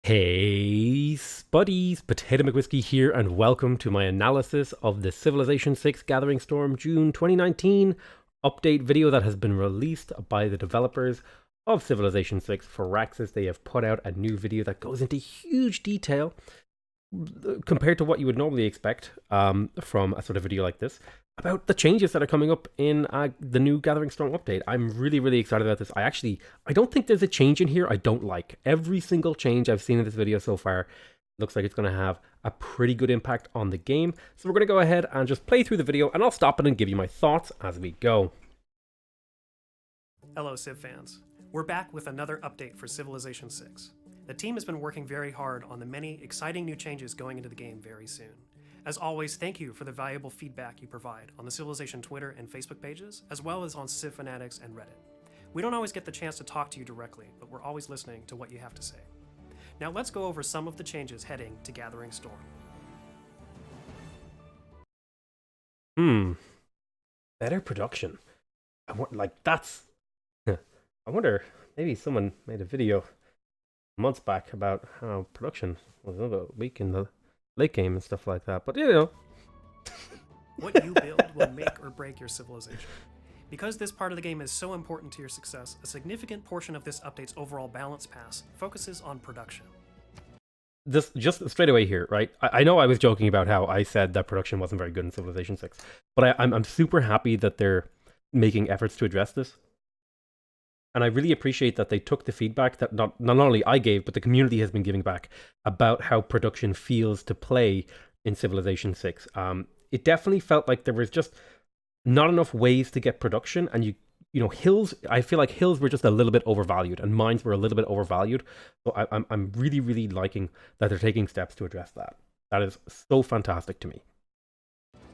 Hey, Spuddies, PotatoMcWhiskey here, and welcome to my analysis of the Civilization 6 Gathering Storm June 2019 update video that has been released by the developers of Civilization 6 for Raxus. They have put out a new video that goes into huge detail compared to what you would normally expect from a sort of video like this, about the changes that are coming up in the new Gathering Storm update. I'm really excited about this. I don't think there's a change in here I don't like. Every single change I've seen in this video so far looks like it's going to have a pretty good impact on the game. So we're going to go ahead and just play through the video, and I'll stop it and give you my thoughts as we go. Hello Civ fans. We're back with another update for Civilization 6. The team has been working very hard on the many exciting new changes going into the game very soon. As always, thank you for the valuable feedback you provide on the Civilization Twitter and Facebook pages, as well as on Civ Fanatics and Reddit. We don't always get the chance to talk to you directly, but we're always listening to what you have to say. Now let's go over some of the changes heading to Gathering Storm. Better production. I wonder, maybe someone made a video months back about how production was a little bit weak in the late game and stuff like that, but you know. What you build will make or break your civilization. Because this part of the game is so important to your success, a significant portion of this update's overall balance pass focuses on production. This just straight away here, right? I know I was joking about how I said that production wasn't very good in Civilization 6, but I'm super happy that they're making efforts to address this. And I really appreciate that they took the feedback that not only I gave, but the community has been giving back about how production feels to play in Civilization 6. It definitely felt like there was just not enough ways to get production, and you know, hills. I feel like hills were just a little bit overvalued, and mines were a little bit overvalued. So I'm really liking that they're taking steps to address that. That is so fantastic to me.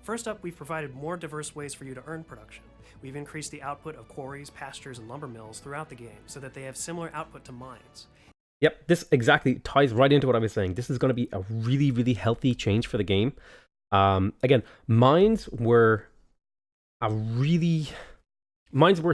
First up, we've provided more diverse ways for you to earn production. We've increased the output of quarries, pastures, and lumber mills throughout the game so that they have similar output to mines. Yep, this exactly ties right into what I was saying. This is going to be a really healthy change for the game. Again, mines were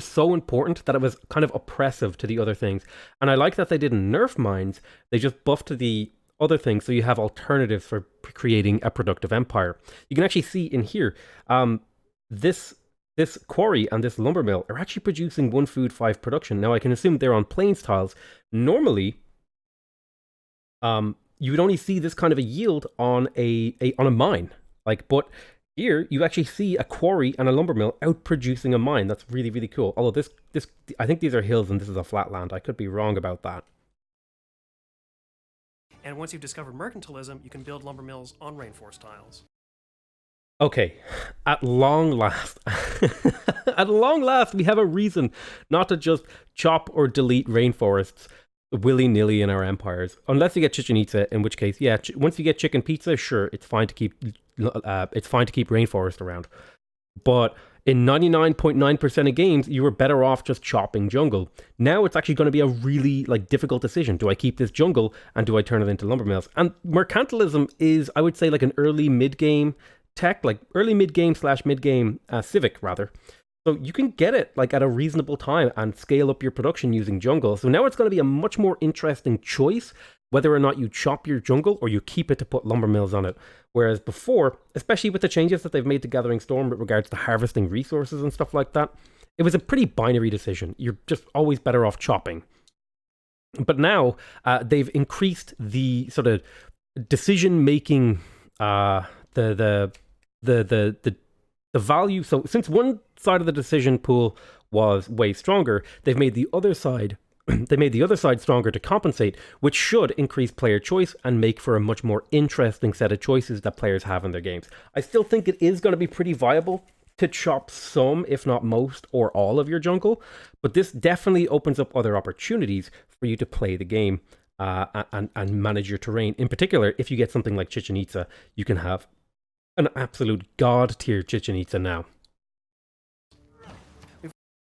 so important that it was kind of oppressive to the other things. And I like that they didn't nerf mines, they just buffed the other things, so you have alternatives for creating a productive empire. You can actually see in here, this quarry and this lumber mill are actually producing 1 food 5 production. Now I can assume they're on plains tiles. Normally, you would only see this kind of a yield on a mine. But here you actually see a quarry and a lumber mill out producing a mine. That's really cool. Although this I think these are hills and this is a flat land. I could be wrong about that. And once you've discovered mercantilism, you can build lumber mills on rainforest tiles. Okay, at long last, we have a reason not to just chop or delete rainforests willy-nilly in our empires. Unless you get Chichen Itza, in which case, yeah, once you get chicken pizza, sure, it's fine to keep rainforest around. But in 99.9% of games, you were better off just chopping jungle. Now it's actually going to be a really difficult decision. Do I keep this jungle and do I turn it into lumber mills? And mercantilism is, I would say, like an early mid-game tech, like early mid-game / mid-game civic rather. So you can get it at a reasonable time and scale up your production using jungle. So now it's going to be a much more interesting choice whether or not you chop your jungle or you keep it to put lumber mills on it. Whereas before, especially with the changes that they've made to Gathering Storm with regards to harvesting resources and stuff like that, it was a pretty binary decision. You're just always better off chopping. But now they've increased the sort of decision-making, the value. So since one side of the decision pool was way stronger, they've made the other side stronger to compensate, which should increase player choice and make for a much more interesting set of choices that players have in their games. I still think it is going to be pretty viable to chop some, if not most or all of your jungle, but this definitely opens up other opportunities for you to play the game and manage your terrain. In particular, if you get something like Chichen Itza, you can have an absolute god tier Chichen Itza now.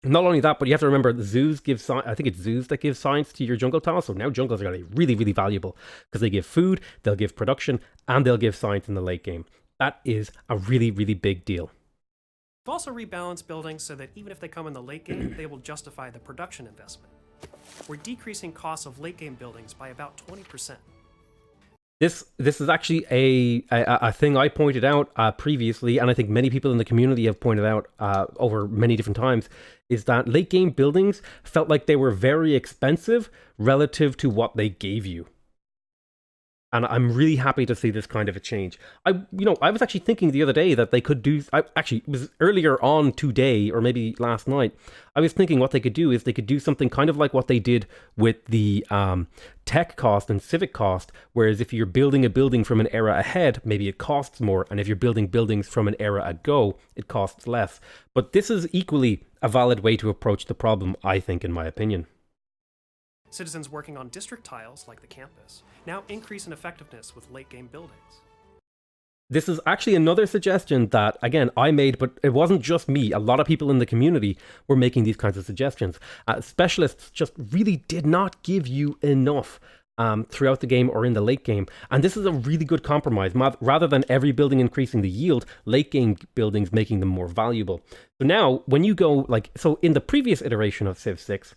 Not only that, but you have to remember the zoos give I think it's zoos that give science to your jungle tiles. So now jungles are going to be really valuable because they give food, they'll give production, and they'll give science in the late game. That is a really big deal. We've also rebalanced buildings so that even if they come in the late game, they will justify the production investment. We're decreasing costs of late game buildings by about 20%. This is actually a thing I pointed out previously, and I think many people in the community have pointed out over many different times, is that late game buildings felt like they were very expensive relative to what they gave you. And I'm really happy to see this kind of a change. I was actually thinking the other day that they could do. It was earlier on today, or maybe last night. I was thinking what they could do is they could do something kind of like what they did with the tech cost and civic cost. Whereas if you're building a building from an era ahead, maybe it costs more, and if you're building buildings from an era ago, it costs less. But this is equally a valid way to approach the problem, I think, in my opinion. Citizens working on district tiles, like the campus, now increase in effectiveness with late-game buildings. This is actually another suggestion that, again, I made, but it wasn't just me. A lot of people in the community were making these kinds of suggestions. Specialists just really did not give you enough throughout the game or in the late game. And this is a really good compromise. Rather than every building increasing the yield, late game buildings making them more valuable. So now, when you go, so in the previous iteration of Civ 6,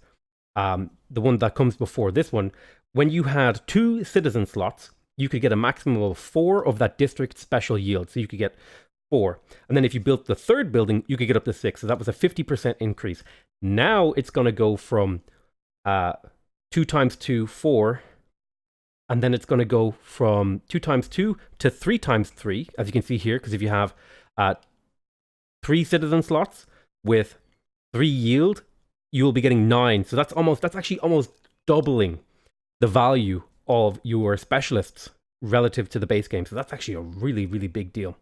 the one that comes before this one, when you had 2 citizen slots, you could get a maximum of 4 of that district special yield. So you could get 4. And then if you built the 3rd building, you could get up to 6. So that was a 50% increase. Now it's going to go from 2 times 2, 4. And then it's going to go from 2 times 2 to 3 times 3, as you can see here. Because if you have 3 citizen slots with 3 yield, you will be getting 9. So that's actually almost doubling the value of your specialists relative to the base game. So that's actually a really, really big deal.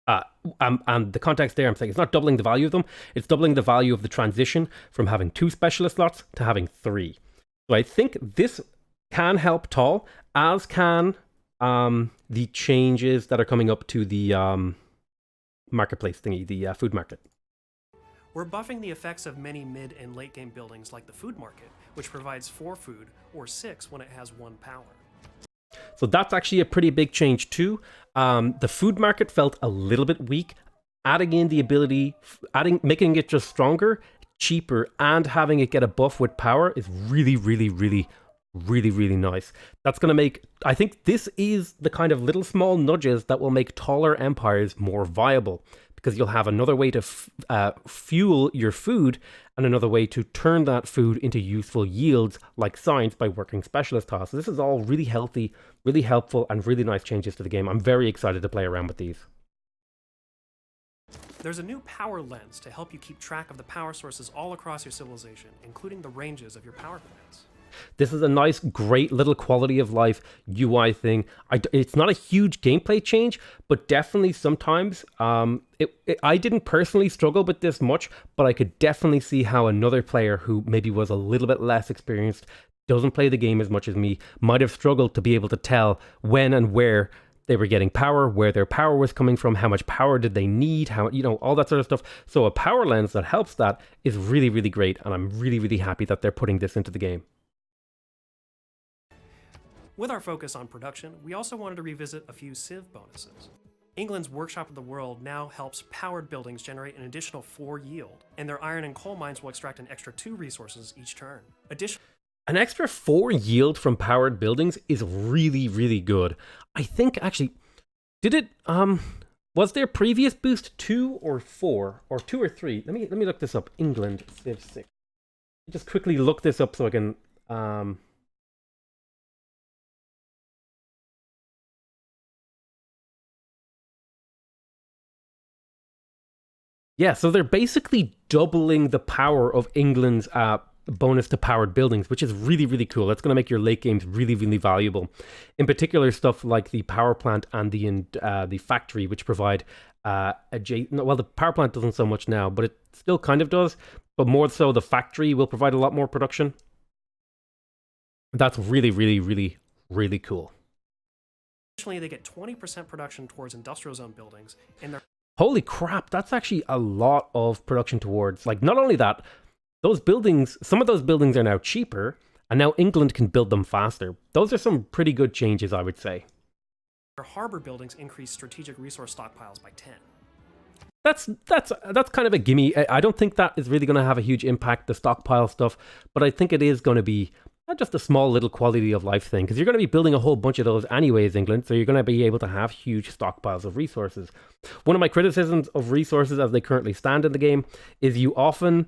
And the context there, I'm saying it's not doubling the value of them. It's doubling the value of the transition from having 2 specialist slots to having 3. So I think this can help Tall, as can the changes that are coming up to the marketplace thingy, the food market. We're buffing the effects of many mid and late game buildings like the food market, which provides 4 food, or 6 when it has 1 power. So that's actually a pretty big change too. The food market felt a little bit weak. Adding in the ability, making it just stronger, cheaper, and having it get a buff with power is really, really, really, really, really nice. That's going to make, I think this is the kind of little small nudges that will make taller empires more viable. Because you'll have another way to fuel your food and another way to turn that food into useful yields like science by working specialist tasks. So this is all really healthy, really helpful, and really nice changes to the game. I'm very excited to play around with these. There's a new power lens to help you keep track of the power sources all across your civilization, including the ranges of your power plants. This is a nice, great little quality of life UI thing. It's not a huge gameplay change, but definitely sometimes I didn't personally struggle with this much, but I could definitely see how another player who maybe was a little bit less experienced, doesn't play the game as much as me, might have struggled to be able to tell when and where they were getting power, where their power was coming from, how much power did they need, how, all that sort of stuff. So a power lens that helps that is really, really great, and I'm really, really happy that they're putting this into the game. With our focus on production, we also wanted to revisit a few Civ bonuses. England's Workshop of the World now helps powered buildings generate an additional 4 yield, and their iron and coal mines will extract an extra 2 resources each turn. An extra 4 yield from powered buildings is really, really good. I think, actually, did it, was their previous boost 2 or 4, or 2 or 3? Let me look this up. England, Civ 6. Just quickly look this up so I can, yeah, so they're basically doubling the power of England's bonus to powered buildings, which is really, really cool. That's going to make your late games really, really valuable. In particular, stuff like the power plant and the factory, which provide well, the power plant doesn't so much now, but it still kind of does. But more so, the factory will provide a lot more production. That's really, really, really, really cool. Additionally, they get 20% production towards industrial zone buildings, and holy crap, that's actually a lot of production towards, not only that, those buildings, some of those buildings are now cheaper, and now England can build them faster. Those are some pretty good changes, I would say. Their Harbour Buildings increase strategic resource stockpiles by 10. That's kind of a gimme. I don't think that is really going to have a huge impact, the stockpile stuff, but I think it is going to be just a small little quality of life thing, because you're going to be building a whole bunch of those anyways, England, so you're going to be able to have huge stockpiles of resources. One of my criticisms of resources as they currently stand in the game is you often,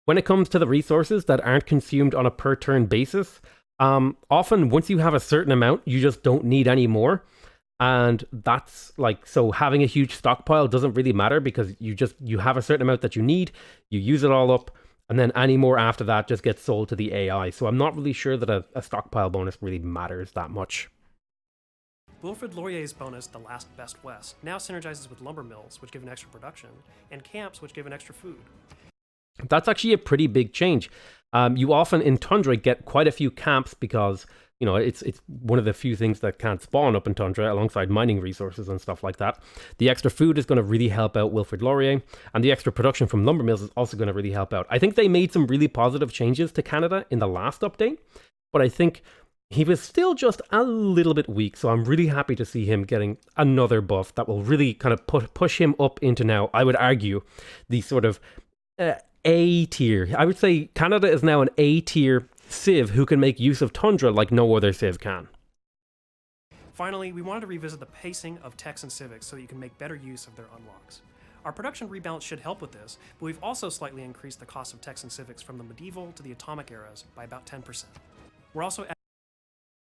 when it comes to the resources that aren't consumed on a per turn basis, often once you have a certain amount, you just don't need any more. And that's like, so having a huge stockpile doesn't really matter, because you have a certain amount that you need, you use it all up, and then any more after that just gets sold to the AI. So I'm not really sure that a stockpile bonus really matters that much. Wilfrid Laurier's bonus, The Last Best West, now synergizes with lumber mills, which give an extra production, and camps, which give an extra food. That's actually a pretty big change. You often in Tundra get quite a few camps because, you know, it's one of the few things that can't spawn up in Tundra alongside mining resources and stuff like that. The extra food is going to really help out Wilfrid Laurier, and the extra production from lumber mills is also going to really help out. I think they made some really positive changes to Canada in the last update, but I think he was still just a little bit weak, so I'm really happy to see him getting another buff that will really kind of push him up into, now, I would argue, the sort of A tier. I would say Canada is now an A tier Civ who can make use of Tundra like no other Civ can. Finally, we wanted to revisit the pacing of Tex and Civics so that you can make better use of their unlocks. Our production rebalance should help with this, but we've also slightly increased the cost of Tex and Civics from the medieval to the atomic eras by about 10%. We're also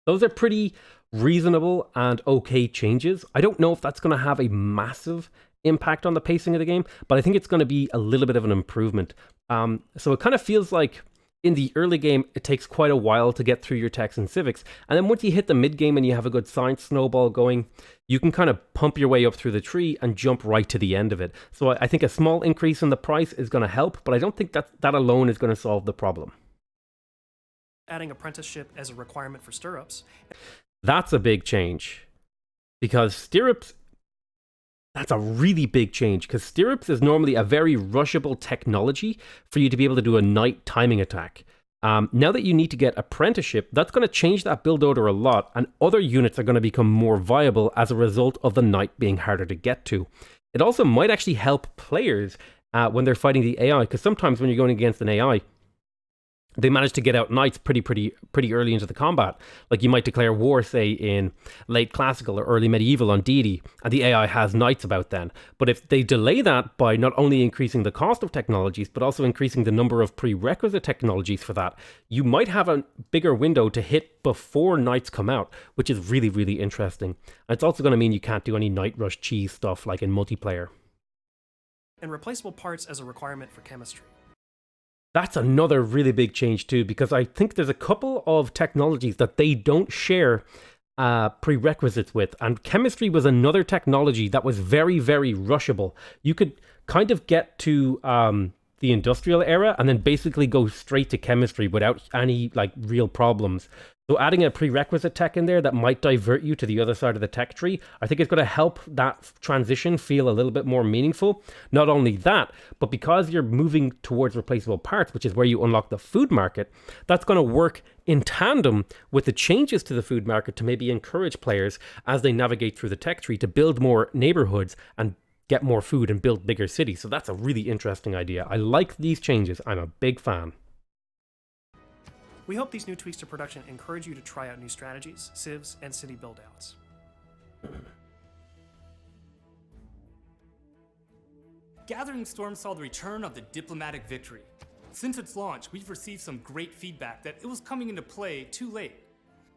Those are pretty reasonable and okay changes. I don't know if that's going to have a massive impact on the pacing of the game, but I think it's going to be a little bit of an improvement. So it kind of feels like in the early game, it takes quite a while to get through your Tex and Civics. And then once you hit the mid game and you have a good science snowball going, you can kind of pump your way up through the tree and jump right to the end of it. So I think a small increase in the price is going to help, but I don't think that alone is going to solve the problem. adding apprenticeship as a requirement for stirrups. That's a big change, because stirrups, that's a really big change, because stirrups is normally a very rushable technology for you to be able to do a night timing attack. Now that you need to get apprenticeship, that's going to change that build order a lot, and other units are going to become more viable as a result of the night being harder to get to. It also might actually help players when they're fighting the AI, because sometimes when you're going against an AI, they manage to get out knights pretty early into the combat. Like you might declare war, say, in late classical or early medieval on deity, and the AI has knights about then. But if they delay that by not only increasing the cost of technologies, but also increasing the number of prerequisite technologies for that, you might have a bigger window to hit before knights come out, which is really, really interesting. And it's also going to mean you can't do any Night Rush cheese stuff like in multiplayer. And replaceable parts as a requirement for chemistry. That's another really big change too, because I think there's a couple of technologies that they don't share prerequisites with, and chemistry was another technology that was very, very rushable. You could kind of get to the industrial era and then basically go straight to chemistry without any like real problems. So adding a prerequisite tech in there that might divert you to the other side of the tech tree, I think it's going to help that transition feel a little bit more meaningful. Not only that, but because you're moving towards replaceable parts, which is where you unlock the food market, that's going to work in tandem with the changes to the food market to maybe encourage players as they navigate through the tech tree to build more neighborhoods and get more food and build bigger cities. So that's a really interesting idea. I like these changes. I'm a big fan. We hope these new tweaks to production encourage you to try out new strategies, civs, and city buildouts. Gathering Storm saw the return of the diplomatic victory. Since its launch, we've received some great feedback that it was coming into play too late.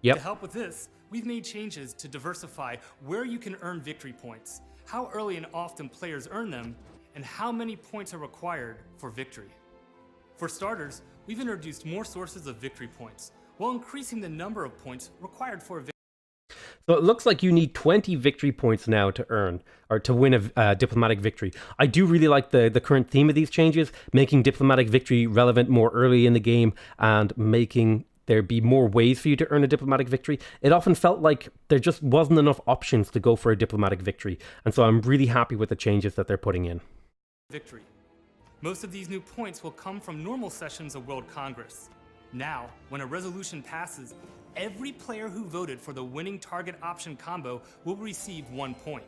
Yep. To help with this, we've made changes to diversify where you can earn victory points, how early and often players earn them, and how many points are required for victory. For starters, we've introduced more sources of victory points, while increasing the number of points required for a victory. So it looks like you need 20 victory points now to earn, or to win a diplomatic victory. I do really like the current theme of these changes, making diplomatic victory relevant more early in the game, and making there be more ways for you to earn a diplomatic victory. It often felt like there just wasn't enough options to go for a diplomatic victory, and so I'm really happy with the changes that they're putting in. Victory. Most of these new points will come from normal sessions of World Congress. Now, when a resolution passes, every player who voted for the winning target option combo will receive 1 point.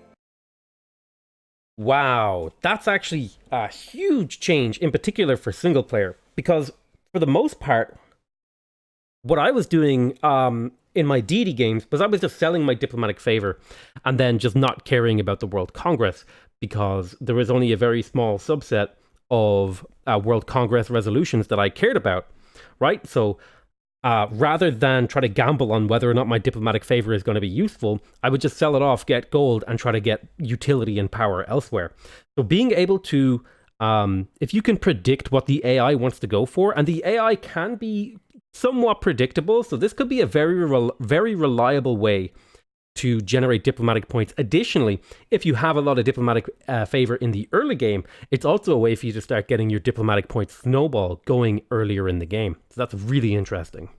Wow, that's actually a huge change, in particular for single player, because for the most part, what I was doing in my deity games was I was just selling my diplomatic favor and then just not caring about the World Congress, because there was only a very small subset of World Congress resolutions that I cared about, right? So rather than try to gamble on whether or not my diplomatic favor is going to be useful, I would just sell it off, get gold, and try to get utility and power elsewhere. So being able to, if you can predict what the AI wants to go for, and the AI can be somewhat predictable, so this could be a very reliable way to generate diplomatic points. Additionally, if you have a lot of diplomatic favor in the early game, it's also a way for you to start getting your diplomatic points snowball going earlier in the game. So that's really interesting.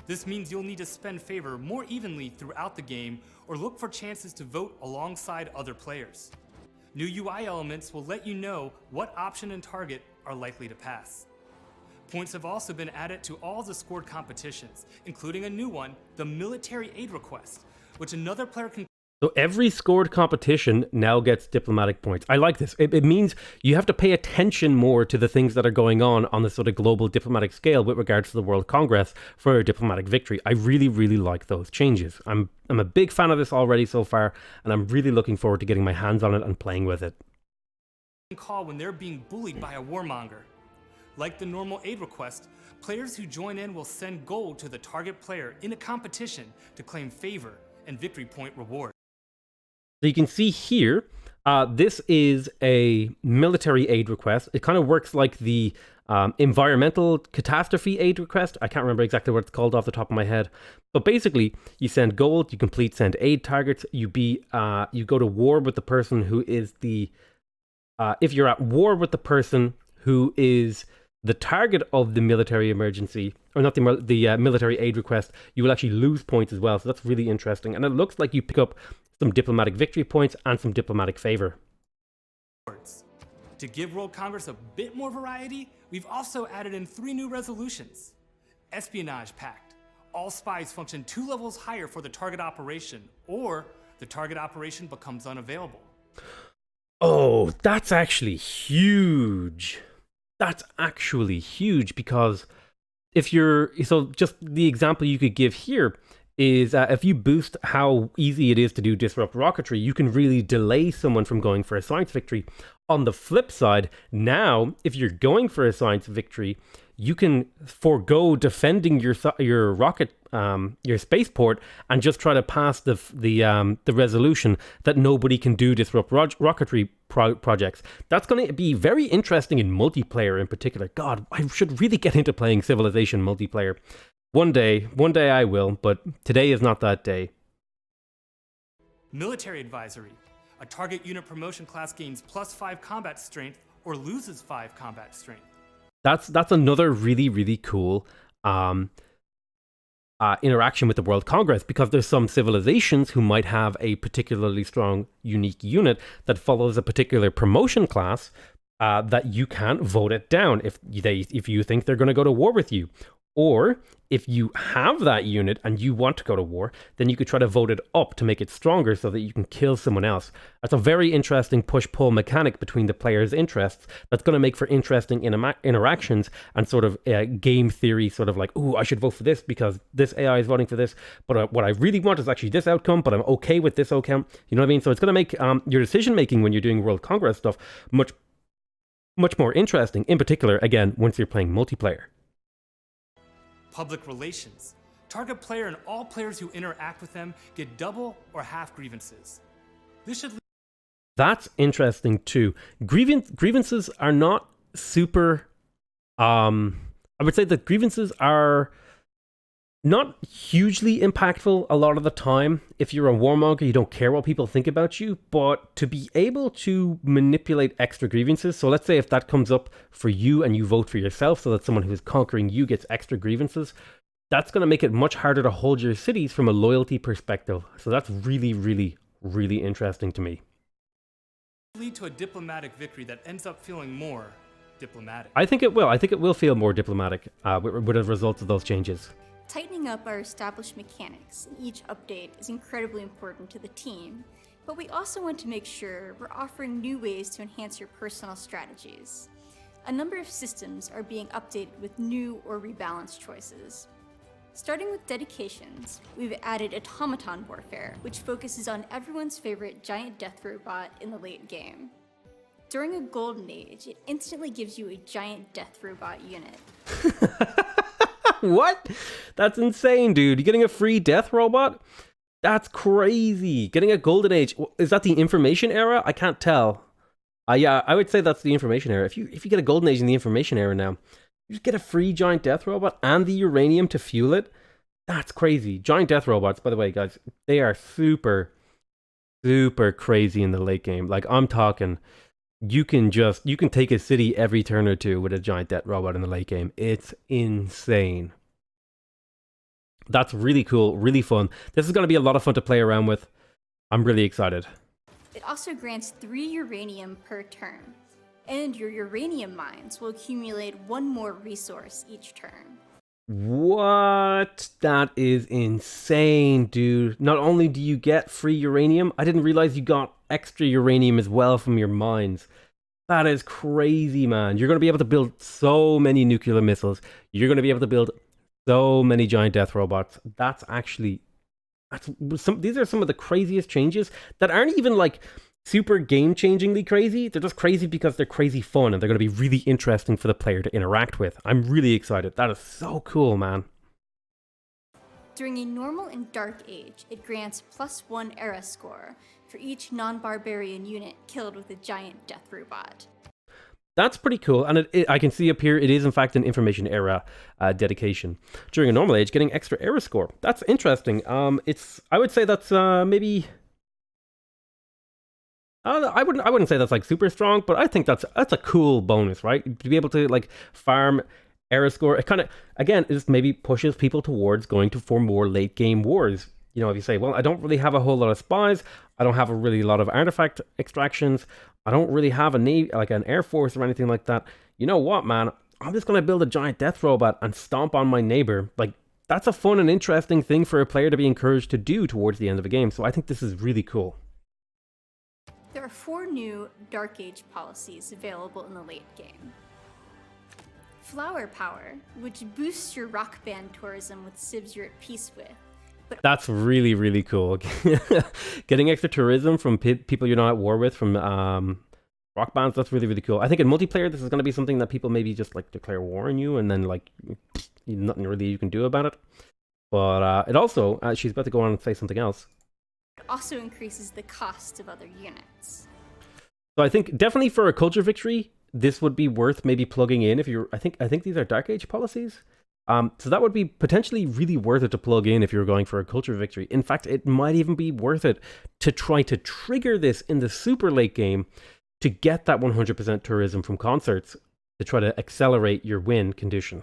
This means you'll need to spend favor more evenly throughout the game or look for chances to vote alongside other players. New UI elements will let you know what option and target are likely to pass. Points have also been added to all the scored competitions, including a new one, the military aid request, which another player can... So every scored competition now gets diplomatic points. I like this. It means you have to pay attention more to the things that are going on the sort of global diplomatic scale with regards to the World Congress for a diplomatic victory. I really, really like those changes. I'm a big fan of this already so far, and I'm really looking forward to getting my hands on it and playing with it. Call when they're being bullied by a warmonger. Like the normal aid request, players who join in will send gold to the target player in a competition to claim favor and victory point reward. So you can see here, this is a military aid request. It kind of works like the environmental catastrophe aid request. I can't remember exactly what it's called off the top of my head. But basically, you send gold, you send aid targets, you go to war with the person who is the... if you're at war with the person who is the target of the military emergency, or not the military aid request, you will actually lose points as well. So that's really interesting. And it looks like you pick up some diplomatic victory points and some diplomatic favor. To give World Congress a bit more variety, we've also added in 3 new resolutions. Espionage Pact. All spies function 2 levels higher for the target operation, or the target operation becomes unavailable. Oh, that's actually huge. That's actually huge, because so just the example you could give here is if you boost how easy it is to do disrupt rocketry, you can really delay someone from going for a science victory. On the flip side, now, if you're going for a science victory, you can forego defending your rocket, your spaceport, and just try to pass the resolution that nobody can do disrupt rocketry projects. That's going to be very interesting in multiplayer in particular. God, I should really get into playing Civilization multiplayer. One day I will, but today is not that day. Military Advisory. A target unit promotion class gains +5 combat strength or loses 5 combat strength. That's another really, really cool interaction with the World Congress, because there's some civilizations who might have a particularly strong, unique unit that follows a particular promotion class that you can't vote it down if you think they're going to go to war with you. Or if you have that unit and you want to go to war, then you could try to vote it up to make it stronger so that you can kill someone else. That's a very interesting push-pull mechanic between the players' interests that's going to make for interesting interactions and sort of game theory, sort of like, ooh, I should vote for this because this AI is voting for this, but what I really want is actually this outcome, but I'm okay with this outcome. You know what I mean? So it's going to make your decision-making when you're doing World Congress stuff much more interesting, in particular, again, once you're playing multiplayer. Public relations. Target player and all players who interact with them get double or half grievances. This should... That's interesting too. Grievances are not super... I would say that grievances are not hugely impactful a lot of the time. If you're a warmonger, you don't care what people think about you, but to be able to manipulate extra grievances, so let's say if that comes up for you and you vote for yourself so that someone who is conquering you gets extra grievances, that's going to make it much harder to hold your cities from a loyalty perspective. So that's really, really, really interesting to me. Lead to a diplomatic victory that ends up feeling more diplomatic. I think it will. I think it will feel more diplomatic with the results of those changes. Tightening up our established mechanics in each update is incredibly important to the team, but we also want to make sure we're offering new ways to enhance your personal strategies. a number of systems are being updated with new or rebalanced choices. Starting with dedications, we've added Automaton Warfare, which focuses on everyone's favorite giant death robot in the late game. During a golden age, it instantly gives you a giant death robot unit. What? That's insane, dude. You're getting a free death robot? That's crazy. Getting a golden age. Is that the information era? I can't tell. Yeah, I would say that's the information era. If you get a golden age in the information era now, you just get a free giant death robot and the uranium to fuel it. That's crazy. Giant death robots, by the way, guys, they are super, super crazy in the late game. Like, I'm talking, you can take a city every turn or two with a giant death robot in the late game. It's insane. That's really cool, really fun. This is going to be a lot of fun to play around with. I'm really excited. It also grants 3 uranium per turn, and your uranium mines will accumulate 1 more resource each turn. What? That is insane, dude. Not only do you get free uranium, I didn't realize you got extra uranium as well from your mines. That is crazy, man. You're going to be able to build so many nuclear missiles. You're going to be able to build so many giant death robots. These are some of the craziest changes that aren't even like super game-changingly crazy. They're just crazy because they're crazy fun and they're going to be really interesting for the player to interact with. I'm really excited. That is so cool, man. During a normal and dark age, it grants +1 era score for each non-barbarian unit killed with a giant death robot. That's pretty cool, and I can see up here it is in fact an information era dedication. During a normal age, getting extra era score. That's interesting. I would say that's maybe. I wouldn't say that's like super strong, but I think that's a cool bonus, right? To be able to like farm era score. It kind of, again, it just maybe pushes people towards going for more late game wars. You know, if you say, well, I don't really have a whole lot of spies, I don't have a really lot of artifact extractions, I don't really have a navy, like an air force or anything like that. You know what, man? I'm just going to build a giant death robot and stomp on my neighbor. Like, that's a fun and interesting thing for a player to be encouraged to do towards the end of a game. So I think this is really cool. There are 4 new Dark Age policies available in the late game. Flower Power, which boosts your rock band tourism with civs you're at peace with. That's really, really cool. Getting extra tourism from people you're not at war with, from rock bands, that's really, really cool. I think in multiplayer, this is going to be something that people maybe just like declare war on you and then like nothing really you can do about it. But it also, she's about to go on and say something else. It also increases the cost of other units. So I think definitely for a culture victory, this would be worth maybe plugging in if you're, I think these are Dark Age policies. So that would be potentially really worth it to plug in if you're going for a culture victory. In fact, it might even be worth it to try to trigger this in the super late game to get that 100% tourism from concerts to try to accelerate your win condition.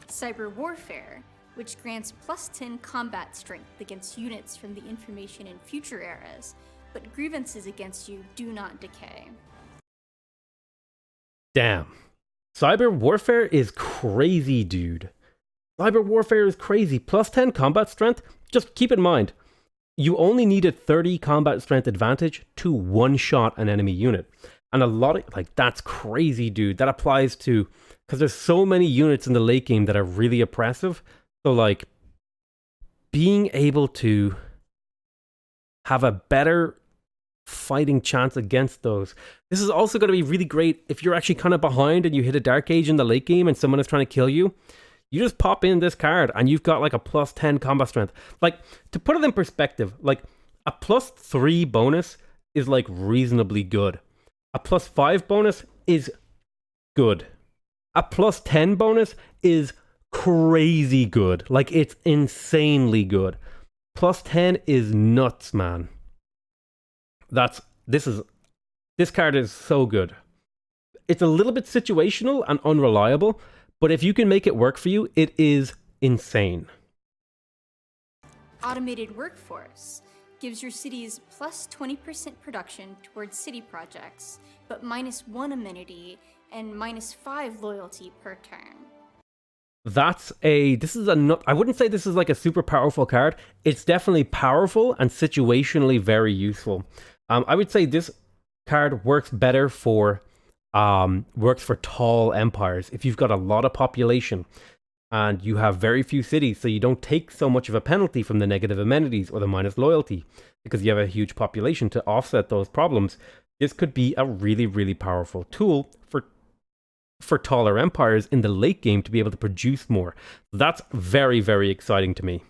Cyberwarfare, which grants +10 combat strength against units from the information and future eras, but grievances against you do not decay. Damn. Cyber warfare is crazy, dude. Cyber warfare is crazy. +10 combat strength. Just keep in mind, you only needed 30 combat strength advantage to one-shot an enemy unit. And a lot of, like, that's crazy, dude. That applies to, because there's so many units in the late game that are really oppressive. So, like, being able to have a better fighting chance against those. This is also going to be really great if you're actually kind of behind and you hit a dark age in the late game and someone is trying to kill you. You just pop in this card and you've got like a +10 combat strength. Like, to put it in perspective, like a +3 bonus is like reasonably good. A +5 bonus is good. A +10 bonus is crazy good. Like, it's insanely good. +10 is nuts, man. This card is so good. It's a little bit situational and unreliable, but if you can make it work for you, it is insane. Automated Workforce gives your cities +20% production towards city projects, but -1 amenity and -5 loyalty per turn. I wouldn't say this is like a super powerful card. It's definitely powerful and situationally very useful. I would say this card works better for works for tall empires. If you've got a lot of population and you have very few cities, so you don't take so much of a penalty from the negative amenities or the minus loyalty because you have a huge population to offset those problems, this could be a really, really powerful tool for taller empires in the late game to be able to produce more. That's very, very exciting to me.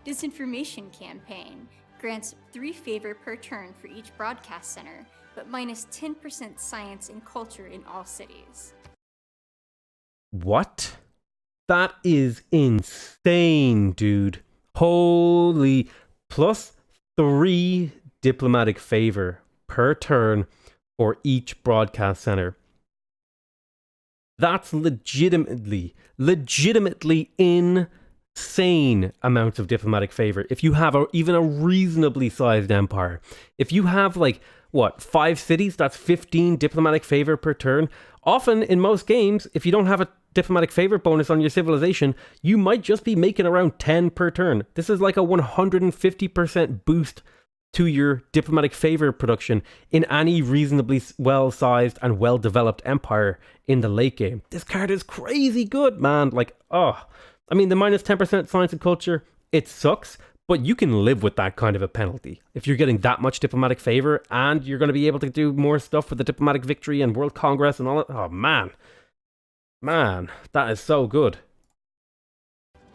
Disinformation Campaign grants 3 favor per turn for each broadcast center, but minus 10% science and culture in all cities. What? That is insane, dude. Holy. Plus 3 diplomatic favor per turn for each broadcast center. That's legitimately insane amounts of diplomatic favor. If you have even a reasonably sized empire, if you have 5 cities, that's 15 diplomatic favor per turn. Often in most games, if you don't have a diplomatic favor bonus on your civilization, you might just be making around 10 per turn. This is like a 150% boost to your diplomatic favor production in any reasonably well-sized and well-developed empire in the late game. This card is crazy good, man. I mean, the minus 10% science and culture, it sucks, but you can live with that kind of a penalty. If you're getting that much diplomatic favor and you're going to be able to do more stuff with the diplomatic victory and World Congress and all that. Oh, man. Man, that is so good.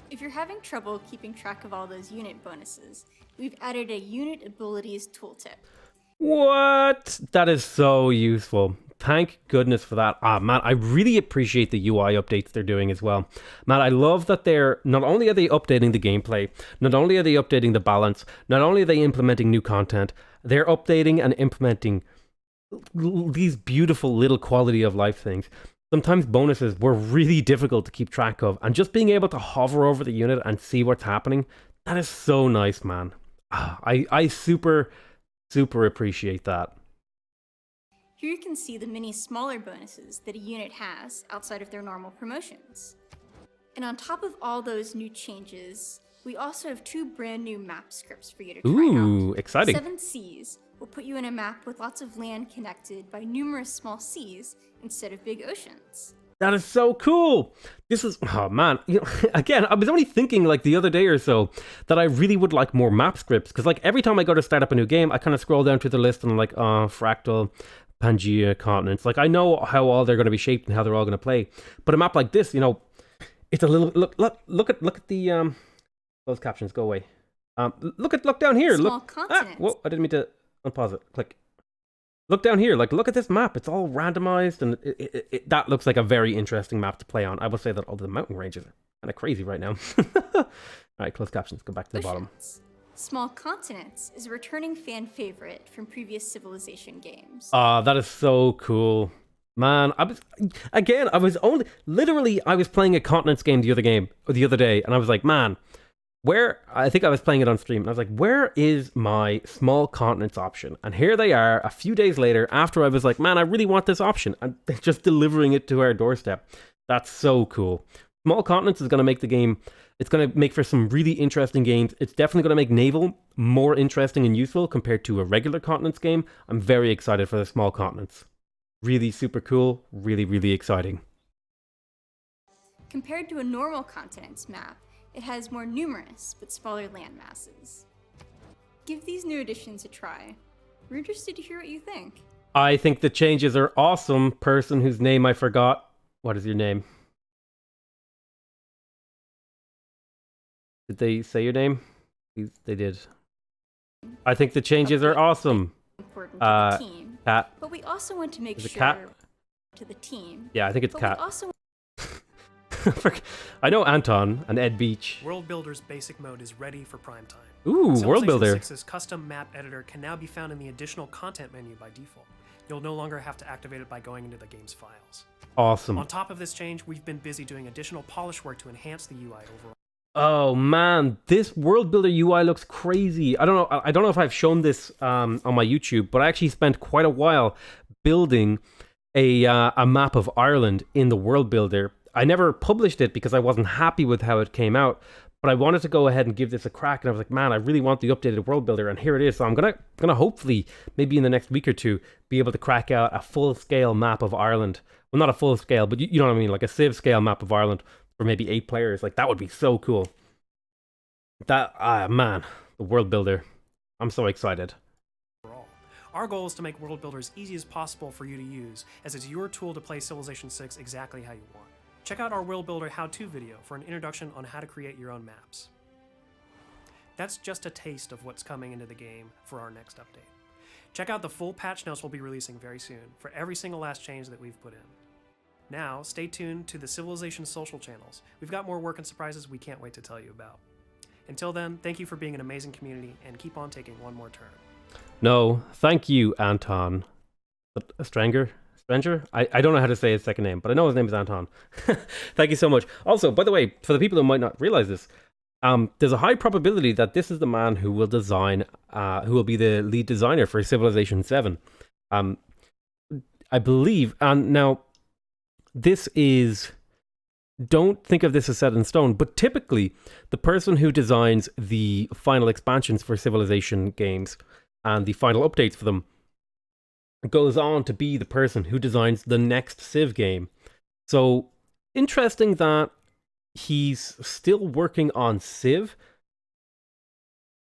If you're having trouble keeping track of all those unit bonuses, we've added a unit abilities tooltip. What? That is so useful. Thank goodness for that. Man, I really appreciate the UI updates they're doing as well. Man, I love that not only are they updating the gameplay, not only are they updating the balance, not only are they implementing new content, they're updating and implementing these beautiful little quality of life things. Sometimes bonuses were really difficult to keep track of, and just being able to hover over the unit and see what's happening, that is so nice, man. I super, super appreciate that. Here you can see the many smaller bonuses that a unit has outside of their normal promotions. And on top of all those new changes, we also have 2 brand new map scripts for you to try out. Ooh, exciting. 7 Seas will put you in a map with lots of land connected by numerous small seas instead of big oceans. That is so cool. This is, oh man, again, I was only thinking the other day or so that I really would like more map scripts, because every time I go to start up a new game, I kind of scroll down to the list and I'm like, fractal, Pangea, continents. I know how all they're going to be shaped and how they're all going to play. But a map like this, it's a little look at the those captions go away. Look down here. Small continents. Whoa, I didn't mean to unpause it. Click. Look down here. Look at this map. It's all randomized, and that looks like a very interesting map to play on. I will say that all the mountain ranges are kind of crazy right now. All right, closed captions. Go back to the bottom. Small Continents is a returning fan favorite from previous Civilization games. That is so cool. Man, I was playing a continents game the other day, and I was like, man, I think I was playing it on stream, and I was like, where is my small continents option? And here they are a few days later after I was like, man, I really want this option, and they're just delivering it to our doorstep. That's so cool. Small continents is going to make the game, it's going to make for some really interesting games. It's definitely going to make naval more interesting and useful compared to a regular continents game. I'm very excited for the small continents. Really super cool, really, really exciting. Compared to a normal continents map, it has more numerous but smaller land masses. Give these new additions a try. We're interested to hear what you think. I think the changes are awesome. Person whose name I forgot. What is your name? Did they say your name? They did. I think the changes are awesome. Important to the team. Cat. But we also want to make Is it sure Cat? to the team. Yeah, I think it's But Cat. we also I know Anton and Ed Beach. World Builder's basic mode is ready for prime time. Ooh, World Builder. Civilization 6's custom map editor can now be found in the additional content menu by default. You'll no longer have to activate it by going into the game's files. Awesome. On top of this change, we've been busy doing additional polish work to enhance the UI overall. Oh man, this World Builder UI looks crazy. I don't know if I've shown this on my YouTube, but I actually spent quite a while building a map of Ireland in the World Builder. I never published it because I wasn't happy with how it came out, But I wanted to go ahead and give this a crack, and I was like, man, I really want the updated world builder, and here it is. So I'm gonna hopefully, maybe in the next week or two, be able to crack out a full-scale map of Ireland. Well, not a full scale, but you know what I mean, like a Civ scale map of Ireland for maybe 8 players. Like, that would be so cool. That, man, the world builder. I'm so excited. Our goal is to make World Builder as easy as possible for you to use, as it's your tool to play Civilization 6 exactly how you want. Check out our World Builder how-to video for an introduction on how to create your own maps. That's just a taste of what's coming into the game for our next update. Check out the full patch notes we'll be releasing very soon for every single last change that we've put in. Now, stay tuned to the Civilization social channels. We've got more work and surprises we can't wait to tell you about. Until then, thank you for being an amazing community, and keep on taking one more turn. No, thank you, Anton. Strangler? I don't know how to say his second name, but I know his name is Anton. Thank you so much. Also, by the way, for the people who might not realize this, there's a high probability that this is the man who will design, who will be the lead designer for Civilization 7. I believe, and now, this is, don't think of this as set in stone, but typically, the person who designs the final expansions for Civilization games and the final updates for them goes on to be the person who designs the next Civ game. So, interesting that he's still working on Civ.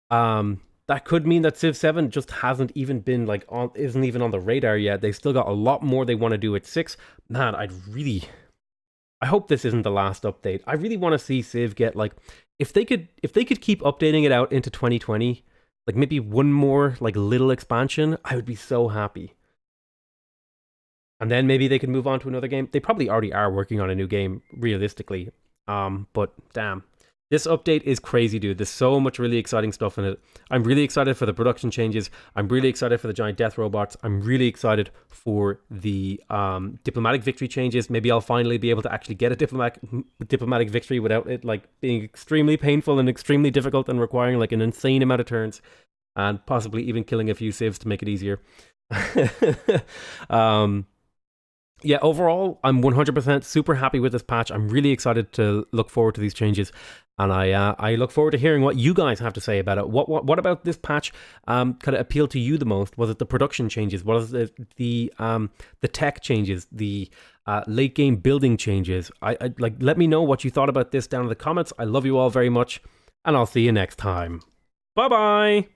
That could mean that Civ 7 just hasn't even been isn't even on the radar yet. They've still got a lot more they want to do with 6. Man, I hope this isn't the last update. I really want to see Civ get if they could keep updating it out into 2020, maybe one more little expansion, I would be so happy. And then maybe they could move on to another game. They probably already are working on a new game, realistically. But damn. This update is crazy, dude. There's so much really exciting stuff in it. I'm really excited for the production changes. I'm really excited for the giant death robots. I'm really excited for the diplomatic victory changes. Maybe I'll finally be able to actually get a diplomatic victory without it being extremely painful and extremely difficult and requiring an insane amount of turns, and possibly even killing a few civs to make it easier. Yeah, overall, I'm 100% super happy with this patch. I'm really excited to look forward to these changes, and I look forward to hearing what you guys have to say about it. What about this patch kind of appealed to you the most? Was it the production changes? Was it the tech changes? The late game building changes? Let me know what you thought about this down in the comments. I love you all very much, and I'll see you next time. Bye bye.